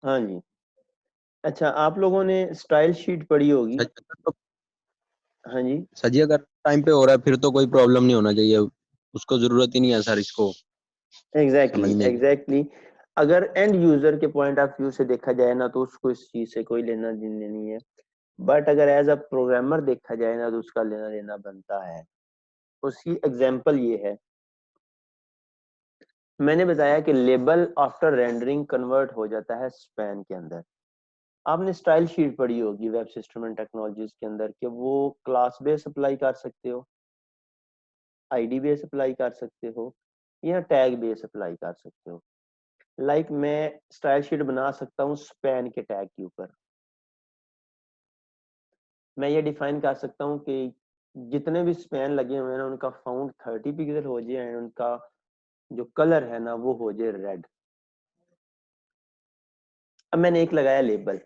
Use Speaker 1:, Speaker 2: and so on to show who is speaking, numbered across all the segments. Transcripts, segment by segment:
Speaker 1: हाँ जी। अच्छा, आप लोगों ने स्टाइल शीट पढ़ी होगी।
Speaker 2: तो
Speaker 1: हाँ जी,
Speaker 2: सर जी अगर टाइम पे हो रहा है फिर तो कोई प्रॉब्लम नहीं होना चाहिए, उसको जरूरत ही नहीं है सर इसको
Speaker 1: एग्जैक्टली
Speaker 2: समझने की।
Speaker 1: एग्जैक्टली। अगर एंड यूजर के पॉइंट ऑफ व्यू से देखा जाए ना, तो उसको इस चीज से कोई लेना देना नहीं है। बट अगर एज अ प्रोग्रामर देखा जाए ना, तो उसका लेना देना बनता है। उसकी एग्जांपल ये है, मैंने बताया कि लेबल आफ्टर रेंडरिंग कन्वर्ट हो जाता है स्पैन के अंदर। आपने स्टाइल शीट पढ़ी होगी वेब सिस्टम एंड टेक्नोलॉजीज के अंदर, कि वो क्लास बेस अप्लाई कर सकते हो, आईडी बेस अप्लाई कर सकते हो, या टैग बेस अप्लाई कर सकते हो। मैं स्टाइल शीट बना सकता हूँ स्पैन के टैग के ऊपर। मैं ये डिफाइन कर सकता हूँ कि जितने भी स्पैन लगे हुए हैं ना, उनका फाउंट 30 पिक्सल हो जाए एंड उनका जो कलर है ना वो हो जाए रेड। अब मैंने एक लगाया लेबल,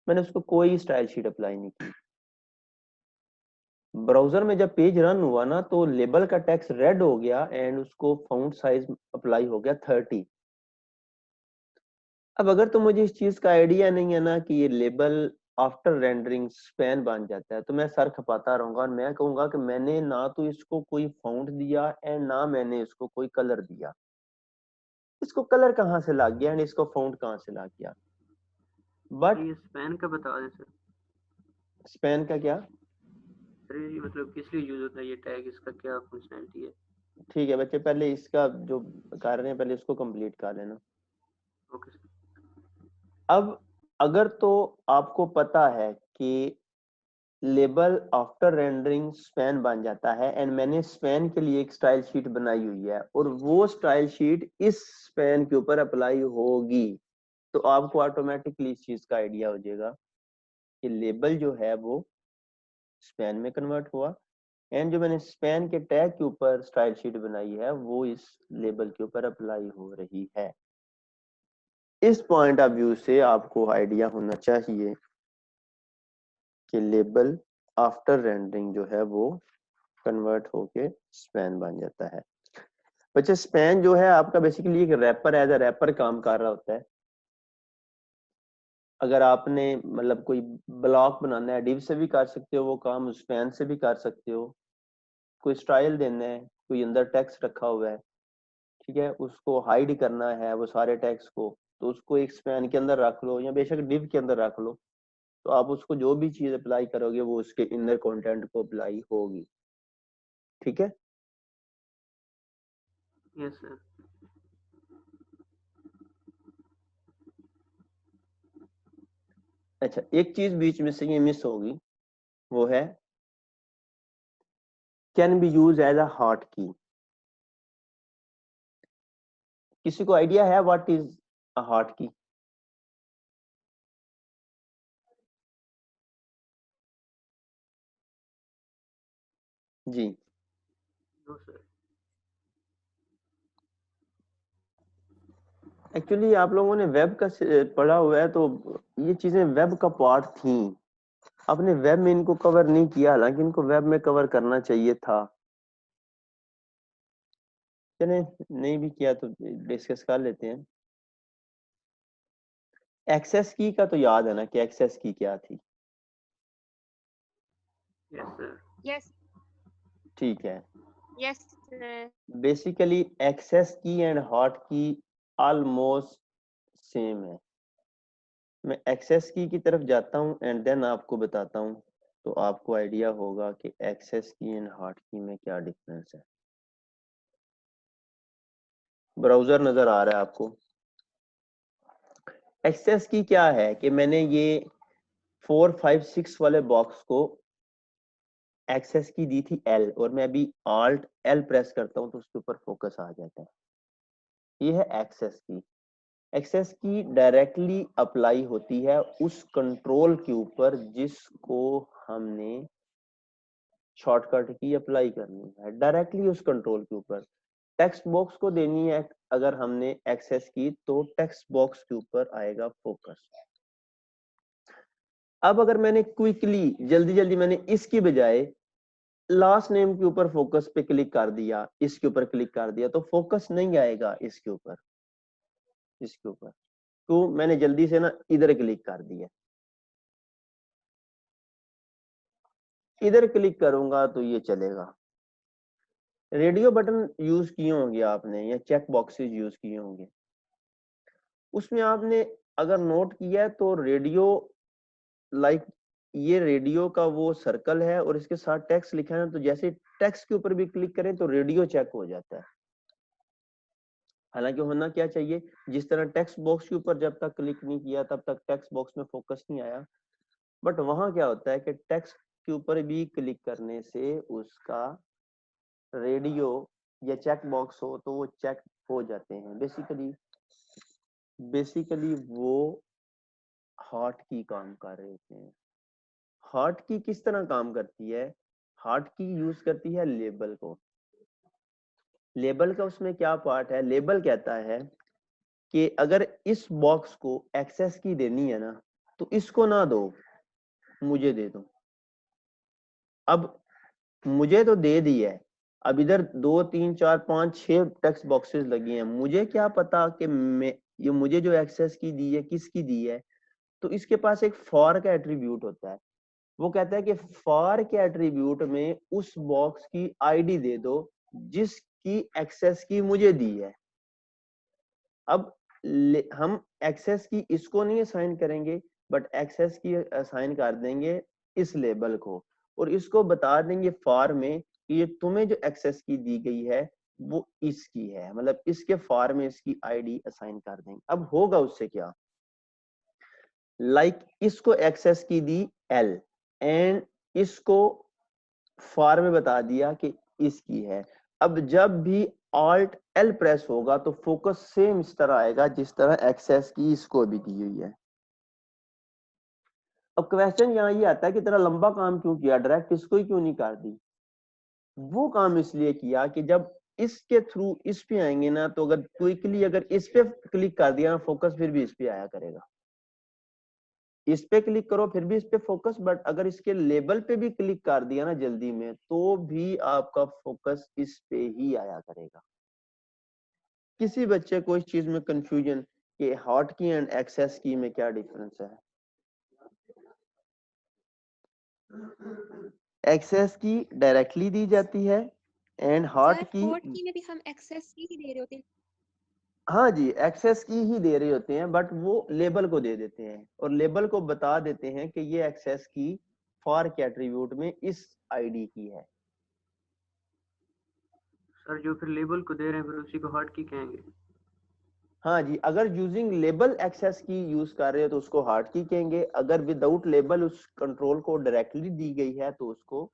Speaker 1: मैंने उसको कोई स्टाइल शीट अप्लाई नहीं की। ब्राउजर में जब पेज रन हुआ ना, तो लेबल का टेक्स्ट रेड हो गया एंड उसको फाउंट साइज अप्लाई हो गया 30। अब अगर तो मुझे इस चीज का आइडिया नहीं है ना कि ये लेबल आफ्टर रेंडरिंग स्पैन बन जाता है, तो मैं सर खपाता रहूंगा और मैं कहूंगा कि मैंने ना तो इसको कोई फाउंट दिया एंड ना मैंने इसको कोई कलर दिया। इसको कलर कहाँ से लग गया एंड इसको फाउंट कहाँ से लग गया। बट
Speaker 3: ये स्पैन का बता दें सर।
Speaker 1: स्पैन का क्या?
Speaker 3: सर ये मतलब किस लिए यूज होता है ये टैग, इसका क्या फंक्शनैलिटी है?
Speaker 1: ठीक है बच्चे, पहले इसका जो कर रहे हैं पहले इसको कंप्लीट कर लेना।
Speaker 3: Okay sir.
Speaker 1: अब अगर तो आपको पता है कि लेबल आफ्टर रेंडरिंग स्पैन बन जाता है एंड मैंने स्पैन के लिए एक स्टाइल शीट बनाई हुई है और वो स्टाइल शीट इस स्पैन के ऊपर अप्लाई होगी, तो आपको ऑटोमेटिकली इस चीज का आइडिया हो जाएगा कि लेबल जो है वो स्पैन में कन्वर्ट हुआ एंड जो मैंने स्पैन के टैग के ऊपर स्टाइल शीट बनाई है वो इस लेबल के ऊपर अप्लाई हो रही है। इस पॉइंट ऑफ व्यू से आपको आइडिया होना चाहिए कि लेबल आफ्टर रेंडरिंग जो है वो कन्वर्ट होके स्पैन बन जाता है। बच्चे स्पैन जो है आपका बेसिकली एक रैपर, एज अ रैपर काम कर रहा होता है। अगर आपने मतलब कोई ब्लॉक बनाना है, डिव से भी कर सकते हो वो काम, स्पैन से भी कर सकते हो। कोई स्टाइल देना है, कोई अंदर टेक्स्ट रखा हुआ है, ठीक है, उसको हाइड करना है वो सारे टेक्स्ट को, तो उसको एक स्पैन के अंदर रख लो या बेशक डिव के अंदर रख लो, तो आप उसको जो भी चीज अप्लाई करोगे वो उसके इनर कंटेंट को अप्लाई होगी। ठीक है।
Speaker 3: Yes sir.
Speaker 1: अच्छा, एक चीज बीच में से ये मिस होगी, वो है can be use as a hot key. किसी को आइडिया है व्हाट इज अ हॉट की? जी।
Speaker 3: No sir.
Speaker 1: एक्चुअली आप लोगों ने वेब का पढ़ा हुआ है, तो ये चीजें वेब का पार्ट थी। आपने वेब में इनको कवर नहीं किया, हालांकि इनको वेब में कवर करना चाहिए था। चले, नहीं भी किया तो डिस्कस कर लेते हैं। एक्सेस की का तो याद है ना कि एक्सेस की क्या थी?
Speaker 3: Yes sir.
Speaker 4: Yes,
Speaker 1: ठीक है।
Speaker 4: yes, sir.
Speaker 1: बेसिकली एक्सेस की एंड हॉट की ऑलमोस्ट सेम है। मैं एक्सेस की तरफ जाता हूँ एंड देन आपको बताता हूँ, तो आपको आइडिया होगा कि एक्सेस की एंड हॉट की में क्या डिफरेंस है। ब्राउजर नजर आ रहा है आपको? एक्सेस की क्या है कि मैंने ये 4 5 6 वाले बॉक्स को एक्सेस की दी थी एल, और मैं अभी ऑल्ट एल प्रेस करता हूँ तो उसके ऊपर फोकस आ जाता है। ये है एक्सेस की। एक्सेस की डायरेक्टली अप्लाई होती है उस कंट्रोल के ऊपर जिसको हमने शॉर्टकट की अप्लाई करनी है, डायरेक्टली उस कंट्रोल के ऊपर। टेक्स्ट बॉक्स को देनी है अगर हमने एक्सेस की, तो टेक्स्ट बॉक्स के ऊपर आएगा फोकस। अब अगर मैंने क्विकली जल्दी जल्दी मैंने इसकी बजाय लास्ट नेम के ऊपर फोकस पे क्लिक कर दिया, इसके ऊपर क्लिक कर दिया, तो फोकस नहीं आएगा इसके ऊपर, इसके ऊपर। तो मैंने जल्दी से ना इधर क्लिक कर दिया, इधर क्लिक करूंगा तो ये चलेगा। रेडियो बटन यूज किए होंगे आपने या चेक बॉक्सेस यूज किए होंगे, उसमें आपने अगर नोट किया है तो रेडियो लाइक ये रेडियो का वो सर्कल है और इसके साथ टेक्स्ट लिखा है, तो जैसे टेक्स्ट के ऊपर भी क्लिक करें तो रेडियो चेक हो जाता है। हालांकि होना क्या चाहिए, जिस तरह टेक्स्ट बॉक्स के ऊपर जब तक क्लिक नहीं किया तब तक टेक्स्ट बॉक्स में फोकस नहीं आया, बट वहां क्या होता है कि टेक्स्ट के ऊपर भी क्लिक करने से उसका रेडियो या चेक बॉक्स हो तो वो चेक हो जाते हैं। बेसिकली वो हॉट की काम कर रहे थे। हॉट की किस तरह काम करती है, हॉट की यूज करती है लेबल को। लेबल का उसमें क्या पार्ट है, लेबल कहता है कि अगर इस बॉक्स को एक्सेस की देनी है ना तो इसको ना दो, मुझे दे दो। अब मुझे तो दे दी है, अब इधर 2 3 4 5 6 टेक्स्ट बॉक्सेस लगी हैं, मुझे क्या पता कि मैं ये मुझे जो एक्सेस की दी है किसकी दी है। तो इसके पास एक फॉर का एट्रीब्यूट होता है, वो कहता है कि फॉर के एट्रीब्यूट में उस बॉक्स की आईडी दे दो जिसकी एक्सेस की मुझे दी है। अब हम एक्सेस की इसको नहीं असाइन करेंगे, बट एक्सेस की असाइन कर देंगे इस लेबल को, और इसको बता देंगे फॉर में कि ये तुम्हें जो एक्सेस की दी गई है वो इसकी है, मतलब इसके फॉर में इसकी आईडी असाइन कर देंगे। अब होगा उससे क्या, इसको एक्सेस की दी एल एंड इसको फॉर में बता दिया कि इसकी है। अब जब भी ऑल्ट एल प्रेस होगा तो फोकस सेम इस तरह आएगा जिस तरह एक्सेस की इसको भी दी हुई है। अब क्वेश्चन यहाँ ये आता है कि तेरा लंबा काम क्यों किया, डायरेक्ट इसको ही क्यों नहीं कर दी। वो काम इसलिए किया कि जब इसके थ्रू इस पे आएंगे ना तो अगर क्विकली अगर इस पे क्लिक कर दिया ना फोकस फिर भी इस पे आया करेगा। इस पे क्लिक करो फिर भी इस पे फोकस, बट अगर इसके लेबल पे भी क्लिक कर दिया ना जल्दी में तो भी आपका फोकस इस पे ही आया करेगा। किसी बच्चे को इस चीज में कंफ्यूजन कि हॉट की एंड एक्सेस की में क्या डिफरेंस है। एक्सेस की डायरेक्टली दी जाती है एंड हॉट की,
Speaker 4: हॉट की में भी हम एक्सेस की ही दे रहे होते हैं।
Speaker 1: हाँ जी एक्सेस की ही दे रहे होते हैं, बट वो लेबल को दे देते हैं और लेबल को बता देते हैं कि ये एक्सेस की फॉर के एट्रीब्यूट में इस आईडी की है।
Speaker 3: सर जो फिर लेबल को दे रहे हैं फिर उसी को हॉट की कहेंगे।
Speaker 1: हाँ जी, अगर यूजिंग लेबल एक्सेस की यूज कर रहे हो तो उसको हार्ड की कहेंगे, अगर विदाउट लेबल उस कंट्रोल को डायरेक्टली दी गई है तो उसको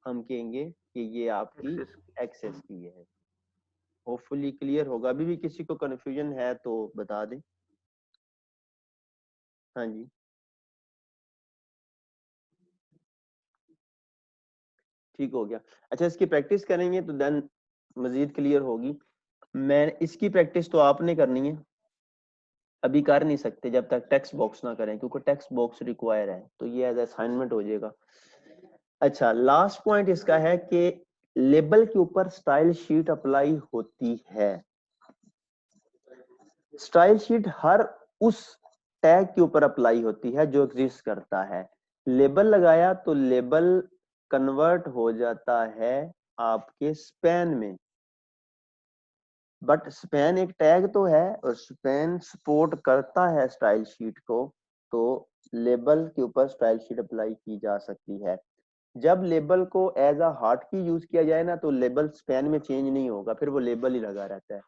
Speaker 1: हम कहेंगे कि ये आपकी एक्सेस की है। होपफुली क्लियर होगा। अभी भी किसी को कंफ्यूजन है तो बता दें। हाँ जी ठीक हो गया। अच्छा इसकी प्रैक्टिस करेंगे तो देन मजीद क्लियर होगी। मैं इसकी प्रैक्टिस तो आपने करनी है, अभी कर नहीं सकते जब तक टेक्स्ट बॉक्स ना करें क्योंकि टेक्स्ट बॉक्स रिक्वायर है, तो ये एज असाइनमेंट हो जाएगा। अच्छा लास्ट पॉइंट इसका है कि लेबल के ऊपर स्टाइल शीट अप्लाई होती है। स्टाइल शीट हर उस टैग के ऊपर अप्लाई होती है जो एग्जिस्ट करता है। लेबल लगाया तो लेबल कन्वर्ट हो जाता है आपके स्पैन में, बट स्पैन एक टैग तो है और स्पैन सपोर्ट करता है स्टाइल शीट को, तो लेबल के ऊपर स्टाइल शीट अप्लाई की जा सकती है। जब लेबल को एज अ हॉट की यूज किया जाए ना तो लेबल स्पैन में चेंज नहीं होगा, फिर वो लेबल ही लगा रहता है।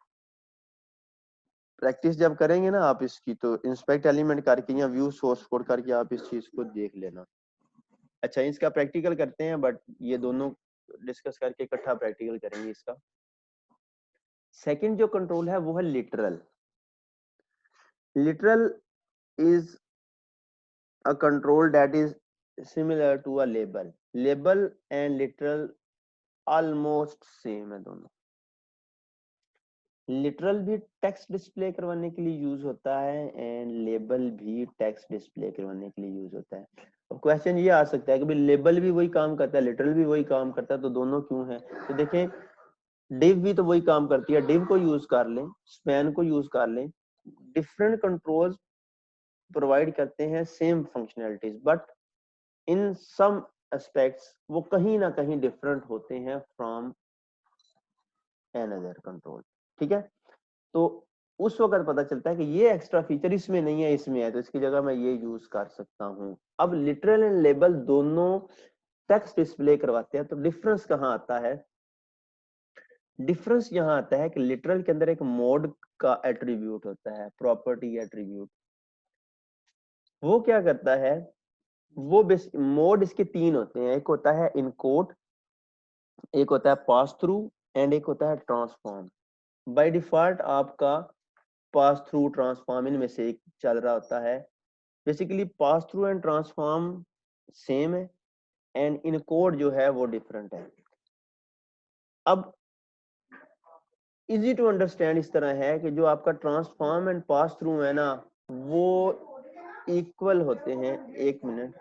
Speaker 1: प्रैक्टिस जब करेंगे ना आप इसकी तो इंस्पेक्ट एलिमेंट करके या व्यू सोर्स कोड करके आप इस चीज को देख लेना। अच्छा इसका प्रैक्टिकल करते हैं, बट ये दोनों डिस्कस करके इकट्ठा प्रैक्टिकल करेंगे इसका। सेकंड जो कंट्रोल है वो है literal. Literal is a control that is similar to a label. Label and literal almost same है दोनों। लिटरल भी टेक्स्ट डिस्प्ले करवाने के लिए यूज होता है एंड लेबल भी टेक्स्ट डिस्प्ले करवाने के लिए यूज होता है। अब क्वेश्चन ये आ सकता है कि भाई लेबल भी वही काम करता है लिटरल भी वही काम करता है तो दोनों क्यों है। तो देखें डिव भी तो वही काम करती है, डिव को यूज कर लें, स्पैन को यूज कर लें, डिफरेंट कंट्रोल्स प्रोवाइड करते हैं same functionalities, but in some aspects वो कहीं ना कहीं डिफरेंट होते हैं फ्रॉम अनदर कंट्रोल। ठीक है, तो उस वक्त पता चलता है कि ये एक्स्ट्रा फीचर इसमें नहीं है, इसमें है, तो इसकी जगह मैं ये यूज कर सकता हूँ। अब लिटरल एंड लेबल दोनों टेक्स्ट डिस्प्ले करवाते हैं, तो डिफरेंस कहाँ आता है? डिफरेंस यहाँ आता है कि लिटरल के अंदर एक मोड का एट्रीब्यूट होता है, प्रॉपर्टी एट्रीब्यूट। वो क्या करता है, वो मोड इसके तीन होते हैं, एक होता है इनकोड, एक होता है पास थ्रू एंड एक होता है ट्रांसफॉर्म। बाय डिफॉल्ट आपका पास थ्रू ट्रांसफॉर्म इनमें से एक चल रहा होता है। Basically pass through and transform same है एंड इनकोड जो है वो डिफरेंट है। अब इजी टू अंडरस्टैंड इस तरह है कि जो आपका ट्रांसफॉर्म एंड पास थ्रू है ना, वो इक्वल होते हैं। एक minute,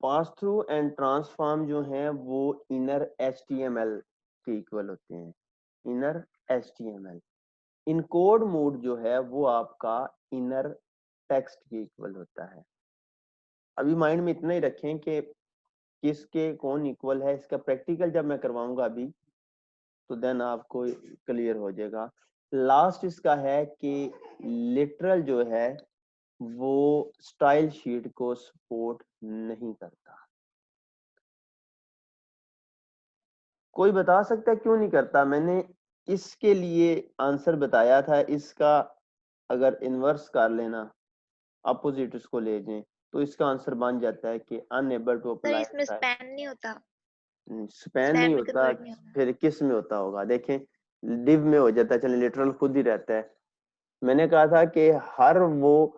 Speaker 1: pass through and transform जो है वो इनर HTML के इक्वल होते हैं, इनर HTML। इनकोड मोड जो है वो आपका इनर टेक्स्ट के इक्वल होता है। अभी माइंड में इतना ही रखें कि किसके कौन इक्वल है, इसका प्रैक्टिकल जब मैं करवाऊंगा अभी तो देन आपको क्लियर हो जाएगा। लास्ट इसका है कि लिटरल जो है वो स्टाइल शीट को सपोर्ट नहीं करता। कोई बता सकता है क्यों नहीं करता? मैंने इसके लिए आंसर बताया था, इसका अगर इनवर्स कर लेना, अपोजिट उसको ले जाएं, तो इसका आंसर बन जाता है कि अनएबल टू
Speaker 4: सर
Speaker 1: अप्लाई
Speaker 4: इसमें स्पैन नहीं होता,
Speaker 1: स्पैन नहीं
Speaker 4: स्पैन में
Speaker 1: होता।
Speaker 4: कन्वर्ट नहीं होता।
Speaker 1: फिर किस में होता होगा? देखें, डिव में हो जाता है, चलिए लिटरल खुद ही रहता है। मैंने कहा था कि हर वो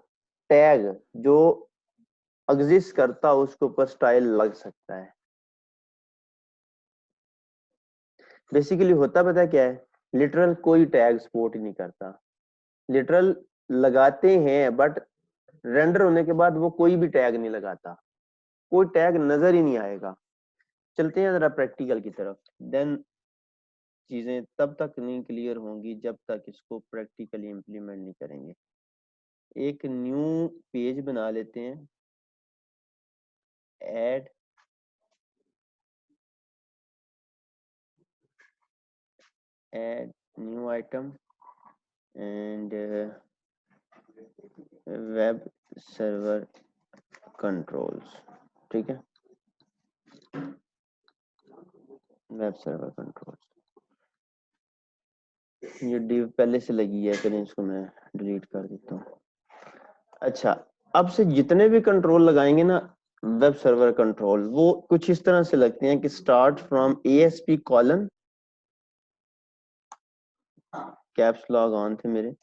Speaker 1: टैग जो एग्जिस्ट करता उसके ऊपर स्टाइल लग सकता है। बेसिकली होता पता क्या है, लिटरल कोई टैग सपोर्ट ही नहीं करता। लिटरल लगाते हैं बट रेंडर होने के बाद वो कोई भी टैग नहीं लगाता, कोई टैग नजर ही नहीं आएगा। चलते हैं जरा प्रैक्टिकल की तरफ, देन चीजें तब तक नहीं क्लियर होंगी जब तक इसको प्रैक्टिकली इम्प्लीमेंट नहीं करेंगे। एक न्यू पेज बना लेते हैं, add new item and web server controls. ठीक है, वेब सर्वर कंट्रोल्स, ये डिव पहले से लगी है, चलिए इसको मैं डिलीट कर देता हूँ। अच्छा, अब से जितने भी कंट्रोल लगाएंगे ना वेब सर्वर कंट्रोल, वो कुछ इस तरह से लगते हैं कि start from ASP colon, caps log on थे मेरे,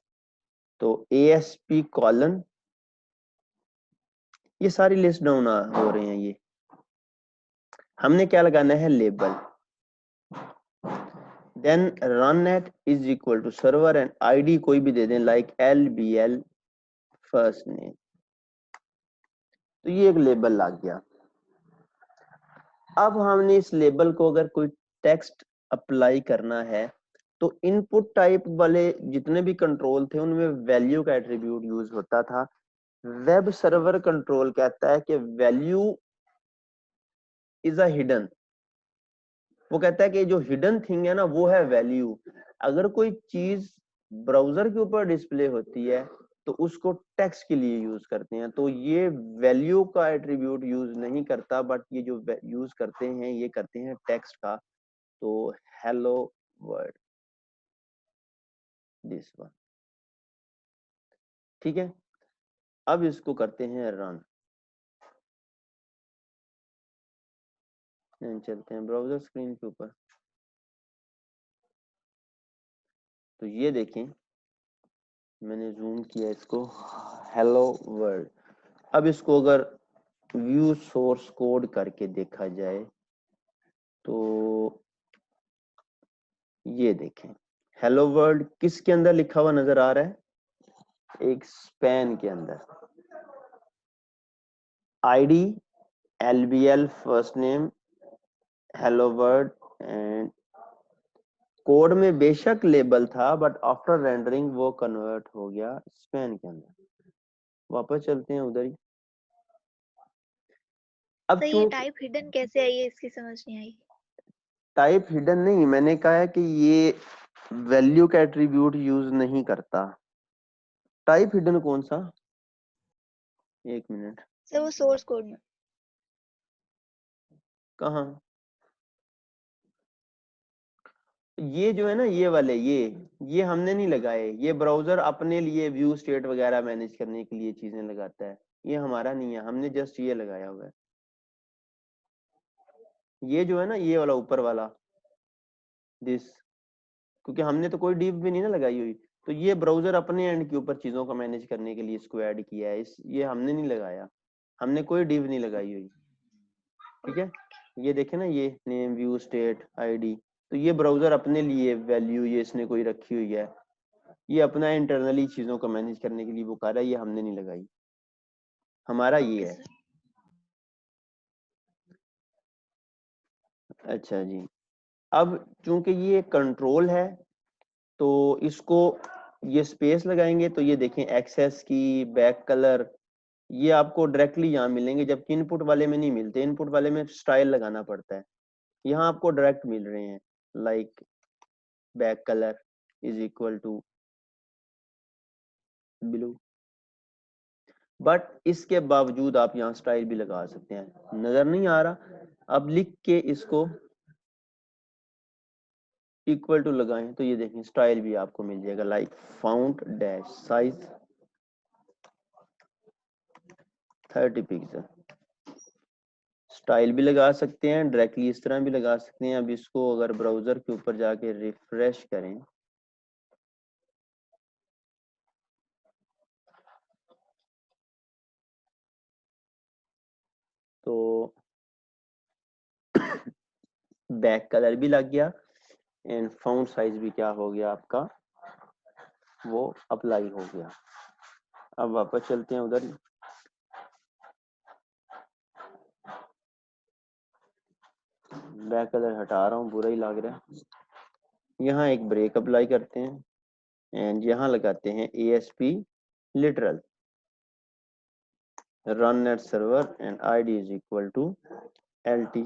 Speaker 1: तो ASP कॉलन, ये सारी लिस्ट डाउन हो रहे हैं। ये हमने क्या लगाना है, label, then runat is equal to server and ID कोई भी दे दें, लाइक LBL फर्स्ट नेम, तो ये एक लेबल लग गया। अब हमने इस लेबल को अगर कोई टेक्स्ट अप्लाई करना है तो इनपुट टाइप वाले जितने भी कंट्रोल थे उनमें वैल्यू का एट्रीब्यूट यूज होता था। वेब सर्वर कंट्रोल कहता है कि वैल्यू इज अ हिडन, वो कहता है कि जो हिडन थिंग है ना वो है वैल्यू। अगर कोई चीज ब्राउजर के ऊपर डिस्प्ले होती है तो उसको टेक्स्ट के लिए यूज करते हैं, तो ये वैल्यू का एट्रीब्यूट यूज नहीं करता, बट ये जो यूज करते हैं ये करते हैं टेक्स्ट का। तो हेलो वर्ड, दिस वन। ठीक है, अब इसको करते हैं रन, चलते हैं ब्राउजर स्क्रीन के ऊपर। तो ये देखें, मैंने जूम किया इसको, हेलो वर्ल्ड। अब इसको अगर व्यू सोर्स कोड करके देखा जाए तो ये देखें हेलो वर्ल्ड किसके अंदर लिखा हुआ नजर आ रहा है, एक स्पैन के अंदर। ID LBL first name hello world and code में बेशक लेबल था बट आफ्टर रेंडरिंग वो कन्वर्ट हो गया स्पैन के अंदर। वापस चलते हैं उधर ही। अब
Speaker 5: तो ये टाइप हिडन कैसे आई है इसकी समझ नहीं आई।
Speaker 1: टाइप हिडन नहीं, मैंने कहा है कि ये वैल्यू का एट्रीब्यूट यूज नहीं करता। टाइप हिडन कौन सा, एक मिनट,
Speaker 5: सर वो सोर्स कोड में।
Speaker 1: कहाँ, ये जो है ना ये वाले, ये हमने नहीं लगाए, ये ब्राउजर अपने लिए व्यू स्टेट वगैरह मैनेज करने के लिए चीजें लगाता है, ये हमारा नहीं है, हमने जस्ट ये लगाया हुआ है। ये जो है ना ये वाला ऊपर वाला दिस, क्योंकि हमने तो कोई डिव भी नहीं ना लगाई हुई, तो ये ब्राउजर अपने एंड के ऊपर चीजों को मैनेज करने के लिए इसको ऐड किया है। ये हमने नहीं लगाया, हमने कोई डिव नहीं लगाई हुई। ठीक है, ये देखे ना ये नेम व्यू स्टेट आईडी, तो ये ब्राउजर अपने लिए वैल्यू ये इसने कोई रखी हुई है, ये अपना इंटरनली चीजों को मैनेज करने के लिए वो कर रहा है, ये हमने नहीं लगाई, हमारा ये है। अच्छा जी, अब चूंकि ये कंट्रोल है तो इसको ये स्पेस लगाएंगे तो ये देखें एक्सेस की, बैक कलर, ये आपको डायरेक्टली यहाँ मिलेंगे, जबकि इनपुट वाले में नहीं मिलते। इनपुट वाले में स्टाइल लगाना पड़ता है, यहाँ आपको डायरेक्ट मिल रहे हैं। Like back colour is equal to blue, but इसके बावजूद आप यहाँ स्टाइल भी लगा सकते हैं। नजर नहीं आ रहा, अब लिख के इसको इक्वल टू लगाएं तो ये देखें स्टाइल भी आपको मिल जाएगा। Like fount dash size 30 pixel, style भी लगा सकते हैं, डायरेक्टली इस तरह भी लगा सकते हैं। अब इसको अगर ब्राउजर के ऊपर जाके रिफ्रेश करें तो बैक कलर भी लग गया एंड फाउंट साइज भी क्या हो गया आपका, वो अप्लाई हो गया। अब वापस चलते हैं उधर, बैक कलर हटा रहा हूँ, बुरा ही लग रहा है। यहाँ एक ब्रेक अप्लाई करते हैं एंड यहाँ लगाते हैं ASP literal run at server and ID is equal to LT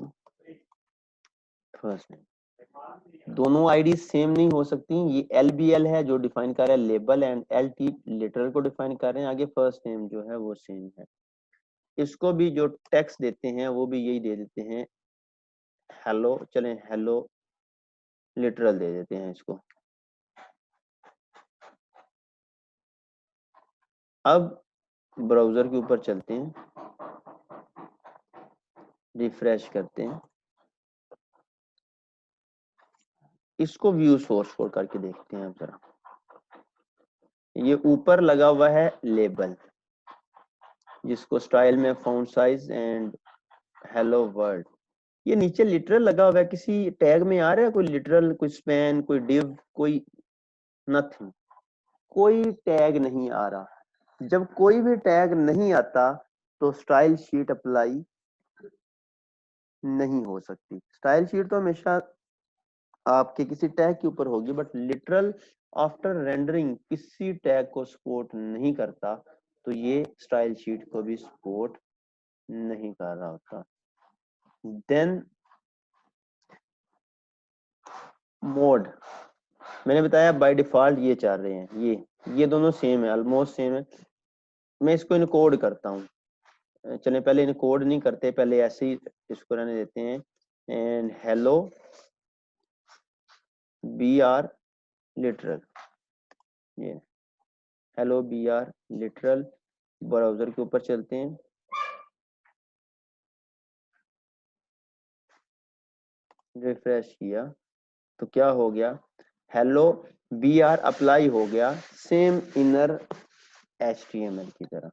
Speaker 1: first name। दोनों आईडी सेम नहीं हो सकती, ये LBL है जो डिफाइन कर रहा है लेबल एंड LT लिटरल को डिफाइन कर रहे हैं, आगे फर्स्ट नेम जो है वो सेम है। इसको भी जो टेक्स्ट देते हैं वो भी यही दे देते हैं हेलो, चलें हेलो लिटरल दे देते हैं इसको। अब ब्राउजर के ऊपर चलते हैं, रिफ्रेश करते हैं, इसको व्यू सोर्स कोड करके देखते हैं। अब जरा ये ऊपर लगा हुआ है लेबल जिसको स्टाइल में fount size and hello world, ये नीचे लिटरल लगा हुआ है। किसी टैग में आ रहा है कोई लिटरल, कोई स्पैन, कोई डिव, कोई नथिंग, कोई टैग नहीं आ रहा। जब कोई भी टैग नहीं आता तो स्टाइल शीट अप्लाई नहीं हो सकती। स्टाइल शीट तो हमेशा आपके किसी टैग के ऊपर होगी, बट लिटरल आफ्टर रेंडरिंग किसी टैग को सपोर्ट नहीं करता, तो ये स्टाइल शीट को भी सपोर्ट नहीं कर रहा होता। देन मोड, मैंने बताया बाय डिफॉल्ट ये चल रहे हैं, ये दोनों सेम है, ऑलमोस्ट सेम है। मैं इसको इनकोड करता हूँ, चलें पहले इनकोड नहीं करते, पहले ऐसे ही इसको रहने देते हैं। एंड हेलो BR लिटरल, ये हेलो BR लिटरल, ब्राउजर के ऊपर चलते हैं, रिफ्रेश किया तो क्या हो गया, हेलो BR अप्लाई हो गया सेम इनर HTML की तरह।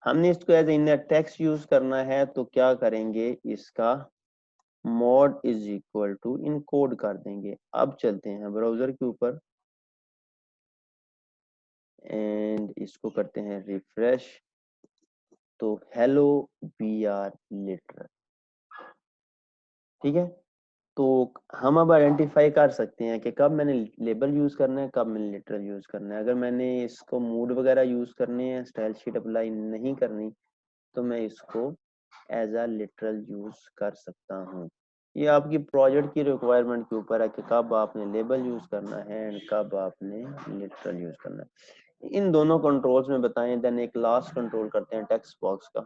Speaker 1: हमने इसको एज इनर टेक्स्ट यूज करना है तो क्या करेंगे, इसका mod is equal to encode कर देंगे। अब चलते हैं ब्राउजर के ऊपर एंड इसको करते हैं रिफ्रेश, तो हेलो वी आर लिटरल। ठीक है, तो हम अब आइडेंटिफाई कर सकते हैं कि कब मैंने लेबल यूज करना है, कब मैंने लिटरल यूज करना है। अगर मैंने इसको मूड वगैरह यूज करने हैं, स्टाइल शीट अप्लाई नहीं करनी, तो मैं इसको एज अ लिटरल यूज कर सकता हूँ। ये आपकी प्रोजेक्ट की रिक्वायरमेंट के ऊपर है कि कब आपने लेबल यूज करना है एंड कब आपने लिटरल यूज करना है। इन दोनों कंट्रोल्स में बताएं। देन एक लास्ट कंट्रोल करते हैं टेक्स्ट बॉक्स का।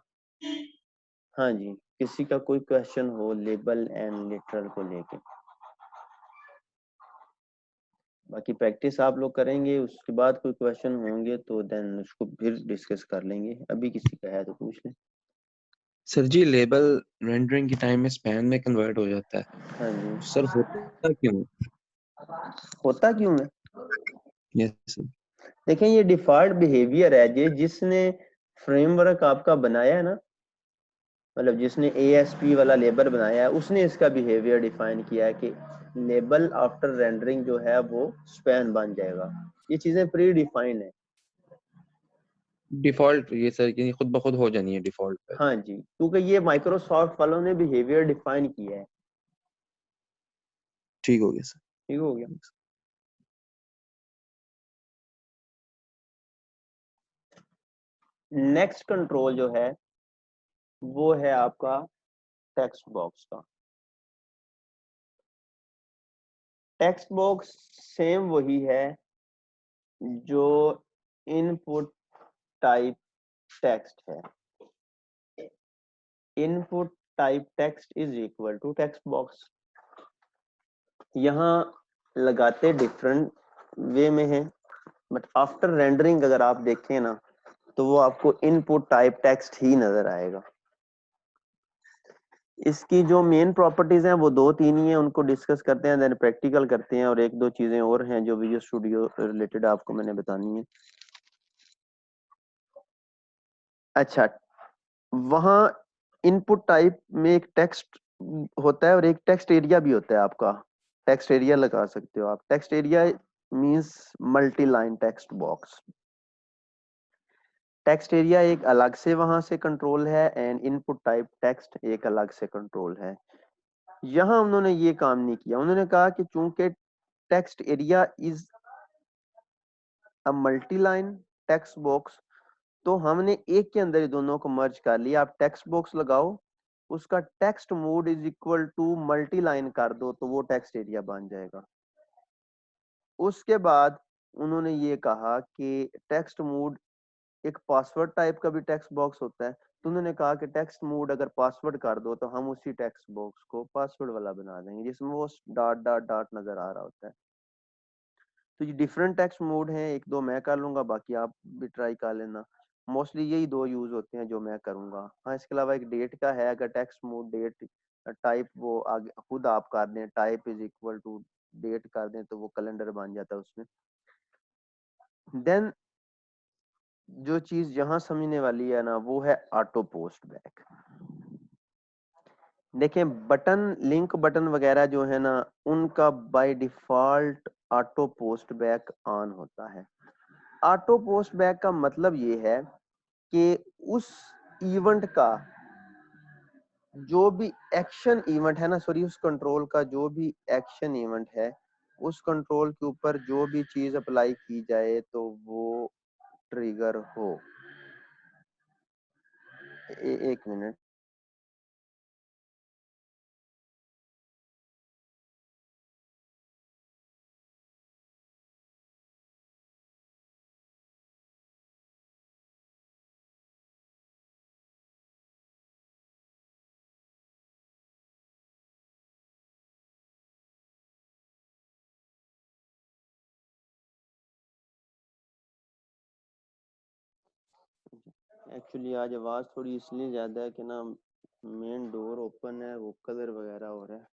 Speaker 1: हाँ जी, किसी का कोई क्वेश्चन हो लेबल एंड लिटरल को लेके? बाकी प्रैक्टिस आप लोग करेंगे, उसके बाद कोई क्वेश्चन होंगे तो देन उसको फिर डिस्कस कर लेंगे। अभी किसी का है तो पूछ लें।
Speaker 2: सर जी लेबल रेंडरिंग के टाइम में स्पैन में कन्वर्ट हो जाता है,
Speaker 1: हाँ जी,
Speaker 2: सर होता क्यों?
Speaker 1: होता क्यों है?
Speaker 2: Yes sir.
Speaker 1: देखें, ये डिफॉल्ट बिहेवियर है ये जिसने फ्रेमवर्क आपका बनाया है ना, मतलब जिसने ASP वाला लेबल बनाया है, उसने इसका बिहेवियर डिफाइन किया है कि लेबल आफ्टर रेंडरिंग जो है वो स्पैन बन जाएगा। ये चीजें प्री डिफाइंड है।
Speaker 2: डिफॉल्ट ये सर कि खुद ब खुद हो जानी है डिफॉल्ट पे।
Speaker 1: हाँ जी, क्योंकि ये माइक्रोसॉफ्ट वालों ने बिहेवियर डिफाइन किया है।
Speaker 2: ठीक हो गया सर।
Speaker 1: ठीक हो गया। नेक्स्ट कंट्रोल जो है वो है आपका टेक्स्ट बॉक्स का। टेक्स्ट बॉक्स सेम वही है जो इनपुट टाइप टेक्स्ट है। Input type text is equal to text box. यहाँ लगाते डिफरेंट वे में है, बट आफ्टर रेंडरिंग अगर आप देखें ना तो वो आपको इनपुट टाइप टेक्स्ट ही नजर आएगा। इसकी जो मेन प्रॉपर्टीज हैं वो 2-3 ही हैं, उनको डिस्कस करते हैं, देन प्रैक्टिकल करते हैं, और 1-2 चीजें और हैं जो विजुअल स्टूडियो रिलेटेड आपको मैंने बतानी है। अच्छा, वहाँ इनपुट टाइप में एक टेक्स्ट होता है और एक टेक्स्ट एरिया भी होता है आपका। टेक्स्ट एरिया लगा सकते हो आप। Text area means multi line text box. Text area एक अलग से वहां से कंट्रोल है एंड इनपुट टाइप टेक्स्ट एक अलग से कंट्रोल है। यहाँ उन्होंने ये काम नहीं किया। उन्होंने कहा कि चूंकि text area is a multi line text box, तो हमने एक के अंदर ही दोनों को मर्ज कर लिया। आप टेक्स्ट बॉक्स लगाओ, उसका text mode is equal to multi line कर दो, तो वो टेक्स्ट एरिया बन जाएगा। उसके बाद उन्होंने ये कहा कि टेक्स्ट मोड एक पासवर्ड टाइप का भी टेक्स्ट बॉक्स होता है, तो उन्होंने कहा कि टेक्स्ट मोड अगर पासवर्ड कर दो तो हम उसी टेक्स्ट बॉक्स को पासवर्ड वाला बना देंगे जिसमें वो डॉट डॉट डॉट नजर आ रहा होता है। तो ये डिफरेंट टेक्स्ट मोड हैं, 1-2 मैं कर लूंगा, बाकी आप भी ट्राई कर लेना। मोस्टली यही 2 यूज होते हैं जो मैं करूंगा। हाँ, इसके अलावा एक डेट का है, अगर टेक्स्ट मोड डेट टाइप वो आगे खुद आप कर दें, type is equal to date कर दें, तो वो कैलेंडर बन जाता है उसमें। देन जो चीज यहाँ समझने वाली है ना वो है ऑटो पोस्ट बैक। देखें, बटन लिंक बटन वगैरह जो है ना उनका by default auto post back on होता है। ऑटो पोस्ट बैक का मतलब ये है कि उस इवेंट का जो भी एक्शन इवेंट है ना, सॉरी, उस कंट्रोल का जो भी एक्शन इवेंट है, उस कंट्रोल के ऊपर जो भी चीज अप्लाई की जाए तो वो ट्रिगर हो। एक मिनट। एक्चुअली आज आवाज थोड़ी इसलिए ज्यादा है कि ना मेन डोर ओपन है, वो कलर वगैरह हो रहा है,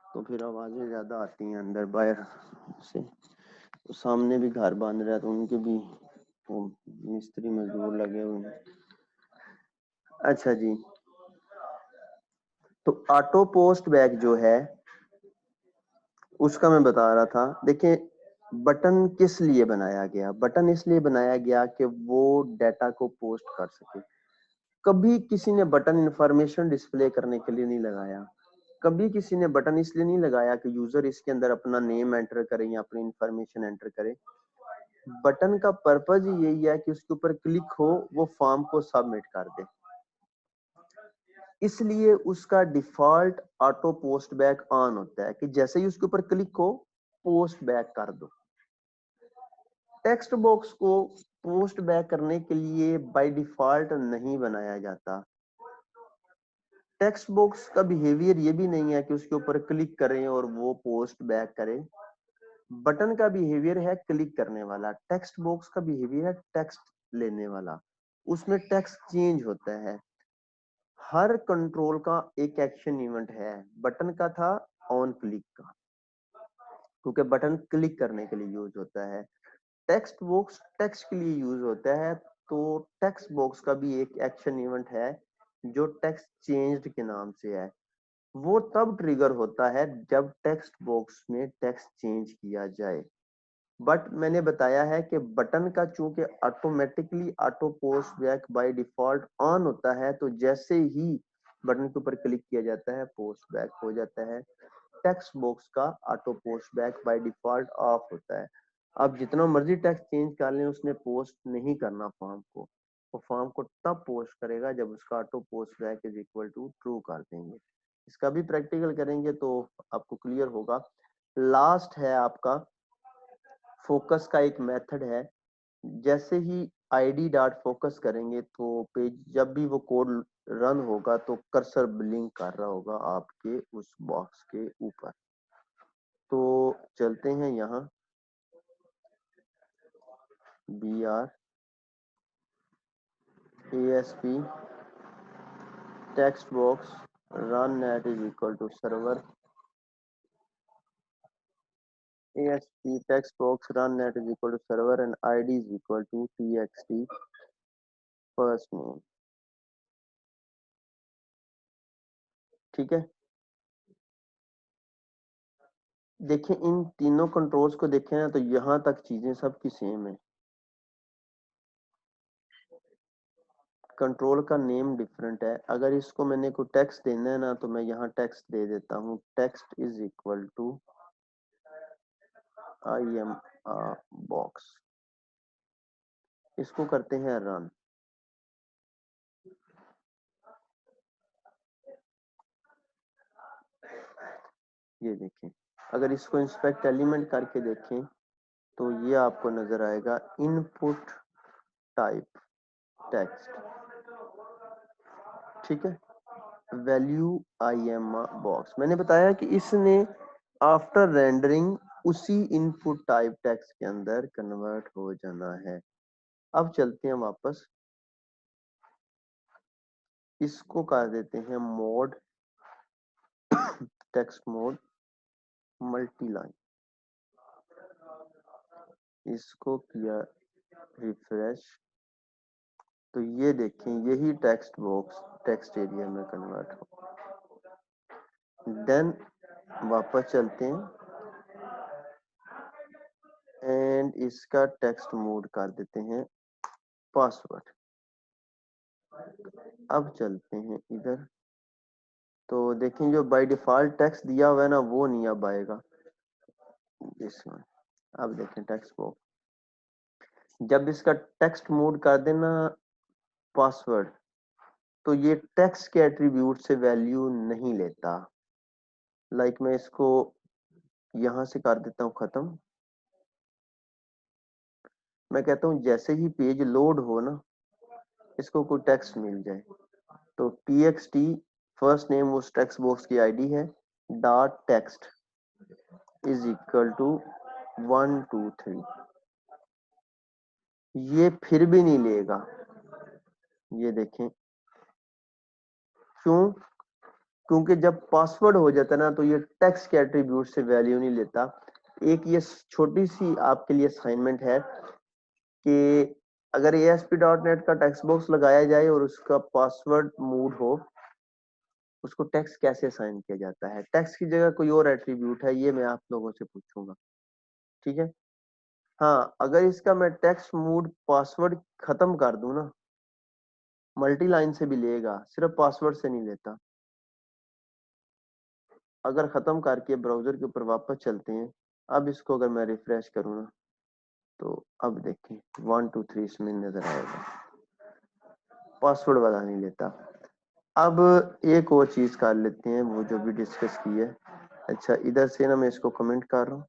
Speaker 1: तो फिर आवाजें ज्यादा आती हैं अंदर बाहर से। तो सामने भी घर बन रहा है तो उनके भी वो मिस्त्री मजदूर लगे हुए हैं। अच्छा जी, तो ऑटो पोस्ट बैक जो है उसका मैं बता रहा था। देखिए बटन किस लिए बनाया गया, बटन इसलिए बनाया गया कि वो डाटा को पोस्ट कर सके। कभी किसी ने बटन इंफॉर्मेशन डिस्प्ले करने के लिए नहीं लगाया, कभी किसी ने बटन इसलिए नहीं लगाया कि यूजर इसके अंदर अपना नेम एंटर करे या अपनी इंफॉर्मेशन एंटर करे। बटन का पर्पज यही है कि उसके ऊपर क्लिक हो वो फॉर्म को सबमिट कर दे, इसलिए उसका default auto post back on होता है कि जैसे ही उसके ऊपर क्लिक हो पोस्ट बैक कर दो। टेक्स्ट बॉक्स को पोस्ट बैक करने के लिए बाय डिफॉल्ट नहीं बनाया जाता। टेक्स्ट बॉक्स का बिहेवियर ये भी नहीं है कि उसके ऊपर क्लिक करें और वो पोस्ट बैक करे। बटन का बिहेवियर है क्लिक करने वाला, टेक्स्ट बॉक्स का बिहेवियर है टेक्स्ट लेने वाला, उसमें टेक्स्ट चेंज होता है। हर कंट्रोल का एक एक्शन इवेंट है, बटन का था ऑन क्लिक का, क्योंकि बटन क्लिक करने के लिए यूज होता है। टेक्स्ट बॉक्स टेक्स्ट के लिए यूज होता है, तो टेक्स्ट बॉक्स का भी एक एक्शन इवेंट है जो टेक्स्ट चेंज्ड के नाम से है। वो तब ट्रिगर होता है जब टेक्स्ट बॉक्स में टेक्स्ट चेंज किया जाए। बट मैंने बताया है कि बटन का चूंकि automatically auto post back by default on होता है, तो जैसे ही बटन के ऊपर क्लिक किया जाता है पोस्ट बैक हो जाता है। टेक्स्ट बॉक्स का auto post back by default of होता है। अब जितना मर्जी टेक्स्ट चेंज कर लें उसने पोस्ट नहीं करना फॉर्म को, वो फॉर्म को तब पोस्ट करेगा जब उसका auto post back is equal to true कर देंगे। इसका भी प्रैक्टिकल करेंगे तो आपको क्लियर होगा। लास्ट है आपका फोकस का एक मेथड है। जैसे ही id डॉट फोकस करेंगे तो पेज जब भी वो कोड रन होगा तो कर्सर ब्लिंक कर रहा होगा आपके उस बॉक्स के ऊपर। तो चलते हैं यहाँ br asp text box run net is equal to server asp text box run net is equal to server and id is equal to txt first name। ठीक है, देखें इन तीनों कंट्रोल्स को देखें ना तो यहाँ तक चीजें सबकी सेम है, कंट्रोल का नेम डिफरेंट है। अगर इसको मैंने कोई टेक्स्ट देना है ना तो मैं यहाँ टेक्स्ट दे देता हूँ, text is equal to I M box. इसको करते हैं रन। ये देखें, अगर इसको इंस्पेक्ट एलिमेंट करके देखें तो ये आपको नजर आएगा इनपुट टाइप टेक्स्ट। ठीक है, वैल्यू आई एम बॉक्स। मैंने बताया कि इसने आफ्टर रेंडरिंग उसी इनपुट टाइप टेक्स्ट के अंदर कन्वर्ट हो जाना है। अब चलते हैं वापस, इसको कर देते हैं mode text mode multi line. इसको किया रिफ्रेश तो ये देखें यही टेक्स्ट बॉक्स टेक्स्ट एरिया में कन्वर्ट हो। देन वापस चलते हैं एंड इसका टेक्स्ट मोड कर देते हैं पासवर्ड। अब चलते हैं इधर तो देखें जो बाय डिफॉल्ट टेक्स्ट दिया हुआ है ना वो नहीं अब आएगा इसमें। अब देखें टेक्स्ट बॉक्स, जब इसका टेक्स्ट मोड कर देना पासवर्ड तो ये टेक्स्ट के एट्रीब्यूट से वैल्यू नहीं लेता। लाइक मैं इसको यहां से कर देता हूं खत्म। मैं कहता हूं जैसे ही पेज लोड हो ना इसको कोई टेक्स्ट मिल जाए तो txt फर्स्ट नेम उस टेक्स्ट बॉक्स की आईडी है dot text is equal to 1 2 3। ये फिर भी नहीं लेगा, ये देखें क्यों? क्योंकि जब पासवर्ड हो जाता है ना तो ये टेक्स्ट के एट्रीब्यूट से वैल्यू नहीं लेता। एक ये छोटी सी आपके लिए असाइनमेंट है कि अगर ASP.NET का टेक्स्ट बॉक्स लगाया जाए और उसका पासवर्ड मूड हो उसको टेक्स्ट कैसे असाइन किया जाता है। टेक्स्ट की जगह कोई और एट्रीब्यूट है, ये मैं आप लोगों से पूछूंगा, ठीक है। हाँ, अगर इसका मैं टेक्स्ट मोड पासवर्ड खत्म कर दूं ना, मल्टी लाइन से भी लेगा, सिर्फ पासवर्ड से नहीं लेता। अगर खत्म करके ब्राउजर के ऊपर वापस चलते हैं, अब इसको अगर मैं रिफ्रेश करूँ ना, तो अब देखें 1 2 3 इसमें नजर आएगा, पासवर्ड वाला नहीं लेता। अब एक और चीज कर लेते हैं, वो जो भी डिस्कस की है। अच्छा, इधर से ना मैं इसको कमेंट कर रहा हूँ।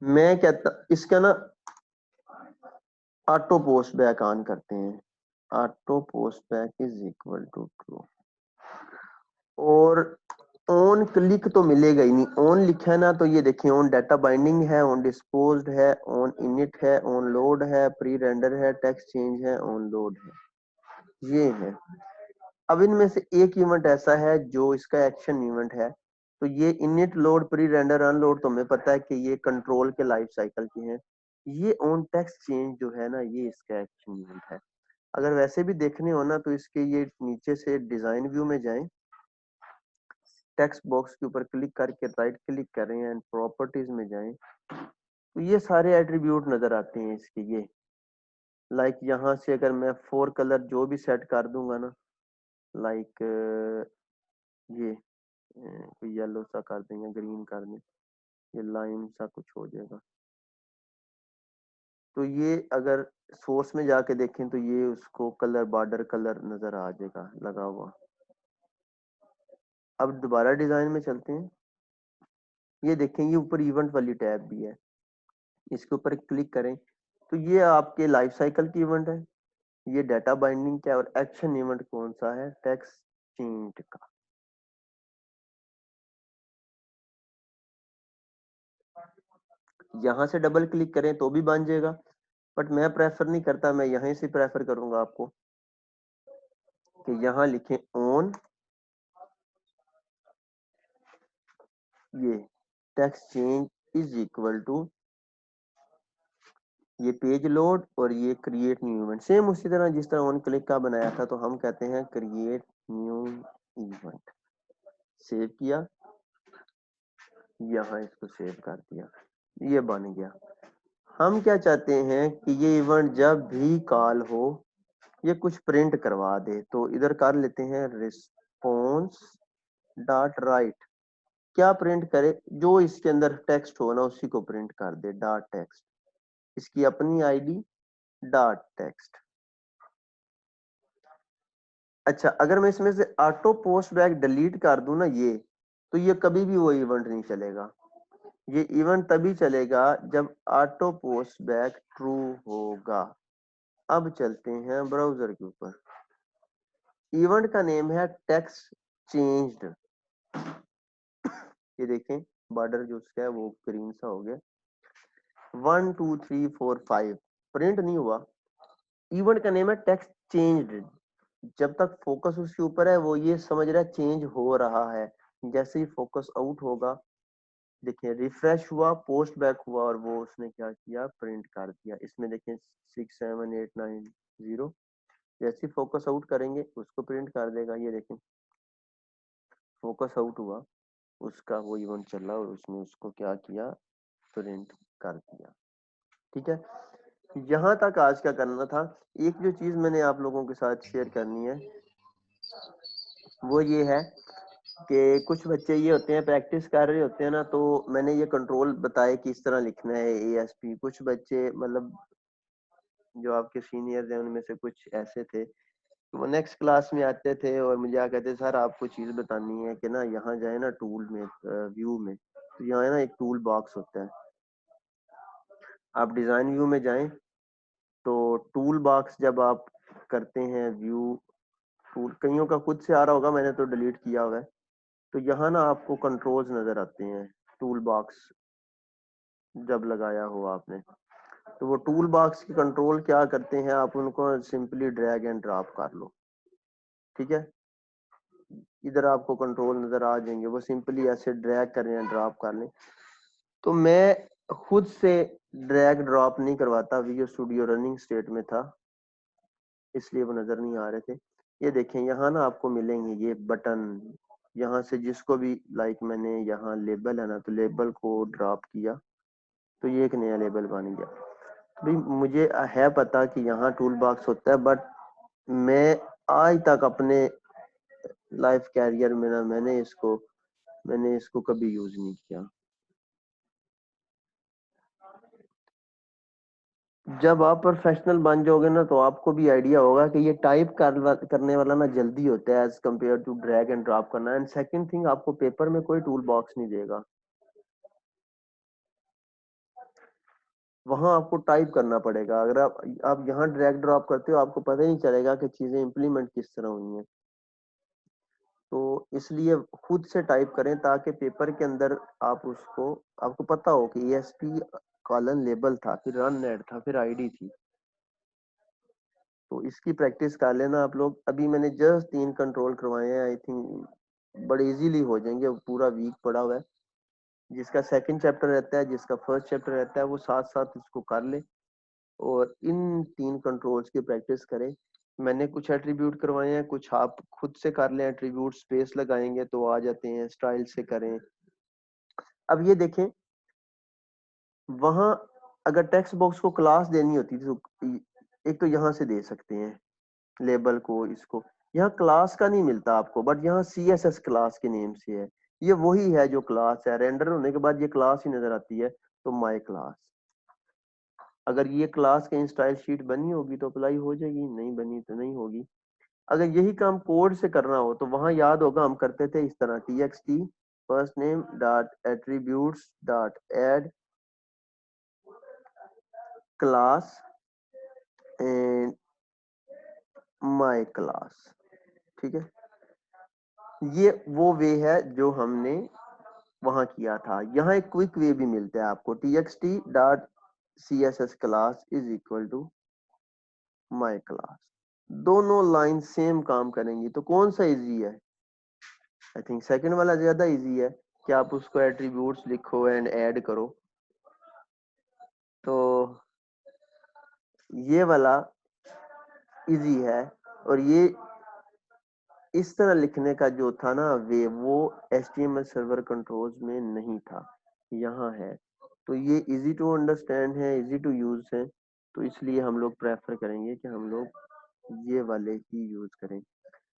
Speaker 1: मैं कहता इसका ना ऑटो पोस्ट बैक ऑन करते हैं। Auto post back is equal to true, और ऑन क्लिक तो मिलेगा ही नहीं। ऑन लिखा है ना, तो ये देखिए ऑन डाटा बाइंडिंग है, ऑन डिस्पोज्ड है, ऑन इनिट है, ऑन लोड है, प्री रेंडर है, टेक्स्ट चेंज है, ऑन लोड है, ये है। अब इनमें से एक इवेंट ऐसा है जो इसका एक्शन इवेंट है। तो ये init, load, pre render, unload तो हमें पता है कि ये कंट्रोल के लाइफ साइकिल के हैं। ये ऑन टेक्स्ट चेंज जो है ना, ये इसका एक्शन इवेंट है। अगर वैसे भी देखने हो ना, तो इसके ये नीचे से डिजाइन व्यू में जाएं, टेक्स्ट बॉक्स के ऊपर क्लिक करके राइट क्लिक करें एंड प्रॉपर्टीज में जाएं, तो ये सारे एट्रीब्यूट नजर आते हैं इसके। ये लाइक यहाँ से अगर मैं 4 कलर जो भी सेट कर दूंगा ना, लाइक ये कोई येलो सा कर देंगे, ग्रीन कर दें, ये लाइम सा कुछ हो जाएगा। तो ये अगर सोर्स में जाके देखें तो ये उसको कलर, बॉर्डर कलर नजर आ जाएगा लगा हुआ। अब दोबारा डिजाइन में चलते हैं, ये देखें ये ऊपर इवेंट वाली टैब भी है, इसके ऊपर क्लिक करें तो ये आपके लाइफ साइकिल की इवेंट है, ये डाटा बाइंडिंग क्या, और एक्शन इवेंट कौन सा है, टेक्स्ट चेंज का। यहां से डबल क्लिक करें तो भी बन जाएगा, बट मैं प्रेफर नहीं करता, मैं यहीं से प्रेफर करूंगा आपको कि यहां लिखें ऑन, ये text change is equal to ये पेज लोड और ये क्रिएट न्यू इवेंट। सेम उसी तरह जिस तरह ऑन क्लिक का बनाया था, तो हम कहते हैं क्रिएट न्यू इवेंट। सेव किया, यहाँ इसको सेव कर दिया, ये बन गया। हम क्या चाहते हैं कि ये इवेंट जब भी कॉल हो ये कुछ प्रिंट करवा दे, तो इधर कर लेते हैं रिस्पॉन्स डॉट राइट। क्या प्रिंट करे, जो इसके अंदर टेक्स्ट हो ना उसी को प्रिंट कर दे, डॉट टेक्स्ट, इसकी अपनी आईडी डॉट टेक्स्ट। अच्छा, अगर मैं इसमें से ऑटो पोस्ट बैक डिलीट कर दूं ना ये, तो ये कभी भी वो इवेंट नहीं चलेगा। ये इवेंट तभी चलेगा जब ऑटो पोस्ट बैक ट्रू होगा। अब चलते हैं ब्राउजर के ऊपर, इवेंट का नेम है टेक्स्ट चेंज्ड। ये देखें बॉर्डर जो उसका है वो ग्रीन सा हो गया। 1 2 3 4 5 प्रिंट नहीं हुआ, इवेंट का नेम है टेक्स्ट चेंज्ड। जब तक फोकस उसके ऊपर है वो ये समझ रहा है चेंज हो रहा है। जैसे ही फोकस आउट होगा, देखिए रिफ्रेश हुआ, पोस्ट बैक हुआ, और वो उसने क्या किया, प्रिंट कर दिया। इसमें देखें 6 7 8 9 0, जैसे ही फोकस आउट करेंगे उसको प्रिंट कर देगा। ये देखें फोकस आउट हुआ, उसका वो इवेंट चला और उसने उसको क्या किया, प्रिंट कर दिया। ठीक है, यहाँ तक आज का करना था। एक जो चीज मैंने आप लोगों के साथ शेयर करनी है वो ये है कि कुछ बच्चे ये होते हैं प्रैक्टिस कर रहे होते हैं ना, तो मैंने ये कंट्रोल बताए कि इस तरह लिखना है ASP। कुछ बच्चे मतलब जो आपके सीनियर्स हैं उनमें से कुछ ऐसे थे, वो नेक्स्ट क्लास में आते थे और मुझे क्या कहते, सर आपको चीज बतानी है कि ना यहाँ जाए ना टूल में, व्यू में, तो यहाँ है ना एक टूल बॉक्स होता है, आप डिजाइन व्यू में जाएं तो टूल बॉक्स जब आप करते हैं व्यू, टूल कईयों का खुद से आ रहा होगा, मैंने तो डिलीट किया हुआ है। तो यहाँ ना आपको कंट्रोल्स नजर आते हैं, टूल बॉक्स जब लगाया हो आपने, तो वो टूल बॉक्स की कंट्रोल क्या करते हैं, आप उनको सिंपली ड्रैग एंड ड्रॉप कर लो। ठीक है, इधर आपको कंट्रोल नजर आ जाएंगे, वो सिंपली ऐसे ड्रैग करें या ड्रॉप कर लें। तो मैं खुद से ड्रैग ड्रॉप नहीं करवाता, विजुअल स्टूडियो रनिंग स्टेट में था इसलिए वो नजर नहीं आ रहे थे। ये देखें यहाँ ना आपको मिलेंगे ये बटन, यहाँ से जिसको भी मैंने यहाँ लेबल है ना, तो लेबल को ड्रॉप किया तो ये एक नया लेबल बन गया। भाई मुझे है पता कि यहाँ टूल बॉक्स होता है, बट मैं आज तक अपने लाइफ कैरियर में ना मैंने इसको कभी यूज नहीं किया। जब आप प्रोफेशनल बन जाओगे ना तो आपको भी आइडिया होगा कि ये टाइप करने वाला ना जल्दी होता है as compared to drag and drop करना। एंड सेकंड थिंग, आपको पेपर में कोई टूल बॉक्स नहीं देगा, वहां आपको टाइप करना पड़ेगा। अगर आप यहाँ ड्रैग ड्रॉप करते हो आपको पता ही नहीं चलेगा कि चीजें इंप्लीमेंट किस तरह हुई हैं। तो इसलिए खुद से टाइप करें ताकि पेपर के अंदर आपको पता हो कि ESP कॉलन लेबल था, फिर रन नेट था, फिर आईडी थी। तो इसकी प्रैक्टिस कर लेना आप लोग। अभी मैंने जस्ट 3 कंट्रोल करवाए हैं, आई थिंक बड़े इजीली हो जाएंगे। पूरा वीक पड़ा हुआ है, जिसका सेकंड चैप्टर रहता है, जिसका फर्स्ट चैप्टर रहता है, वो साथ साथ इसको कर ले और इन 3 कंट्रोल्स की प्रैक्टिस करें। मैंने कुछ एट्रीब्यूट करवाए हैं, कुछ आप खुद से कर लें। एट्रीब्यूट स्पेस लगाएंगे तो आ जाते हैं, स्टाइल से करें। अब ये देखें, वहां अगर टेक्स्ट बॉक्स को क्लास देनी होती थी तो एक तो यहाँ से दे सकते हैं लेबल को, इसको यहाँ क्लास का नहीं मिलता आपको, बट यहाँ CSS क्लास के नेम से है। ये वही है जो क्लास है, रेंडर होने के बाद ये क्लास ही नजर आती है। तो माय क्लास, अगर ये क्लास के स्टाइल शीट बनी होगी तो अप्लाई हो जाएगी, नहीं बनी तो नहीं होगी। अगर यही काम कोड से करना हो तो वहां याद होगा हम करते थे इस तरह, txt first name dot attributes dot add class and my class. ठीक है, ये वो वे है जो हमने वहां किया था। यहाँ एक क्विक वे भी मिलता है आपको, txt dot css class is equal to my class. दोनों लाइन सेम काम करेंगी, तो कौन सा इजी है? आई थिंक सेकंड वाला ज्यादा इजी है कि आप उसको एट्रीब्यूट्स लिखो एंड ऐड करो। तो ये वाला इजी है, और ये इस तरह लिखने का जो था ना वे, वो HTML सर्वर कंट्रोल्स में नहीं था, यहाँ है। तो ये इजी टू अंडरस्टैंड है, इजी टू यूज है, तो इसलिए हम लोग प्रेफर करेंगे कि हम लोग ये वाले ही यूज करें।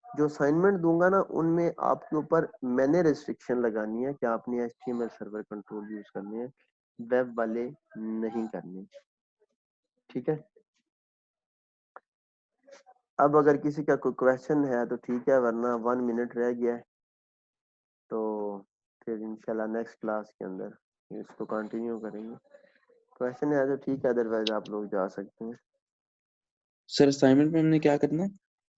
Speaker 1: जो असाइनमेंट दूंगा ना उनमें आपके ऊपर मैंने रिस्ट्रिक्शन लगानी है कि आपने HTML सर्वर कंट्रोल यूज करने हैं, वेब वाले नहीं करने। ठीक है, अब अगर किसी का कोई क्वेश्चन है तो ठीक है, वरना 1 मिनट रह गया है, तो फिर इंशाल्लाह नेक्स्ट क्लास के अंदर इसको कंटिन्यू करेंगे। क्वेश्चन है तो ठीक है, अदरवाइज आप लोग जा सकते हैं।
Speaker 6: सर असाइनमेंट में हमने क्या करना है?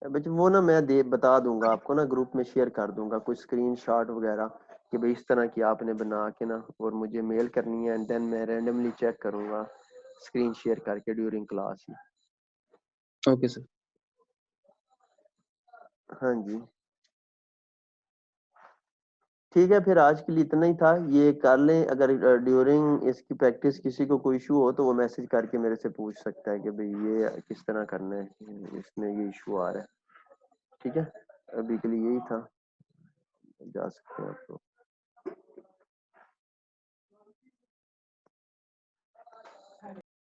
Speaker 1: बच्चे वो ना मैं बता दूंगा आपको ना, ग्रुप में शेयर कर दूंगा कुछ स्क्रीनशॉट वगैरह कि भाई इस तरह की आपने बना के ना और मुझे मेल करनी है, एंड देन मैं रैंडमली चेक करूंगा स्क्रीन शेयर करके ड्यूरिंग क्लास ही।
Speaker 6: Okay sir.
Speaker 1: हाँ जी, ठीक है, फिर आज के लिए इतना ही था। ये कर लें, अगर ड्यूरिंग इसकी प्रैक्टिस किसी को कोई इशू हो तो वो मैसेज करके मेरे से पूछ सकता है कि भाई ये किस तरह करना है, इसमें ये इशू आ रहा है। ठीक है, अभी के लिए यही था, जा सकते हैं आप लोग।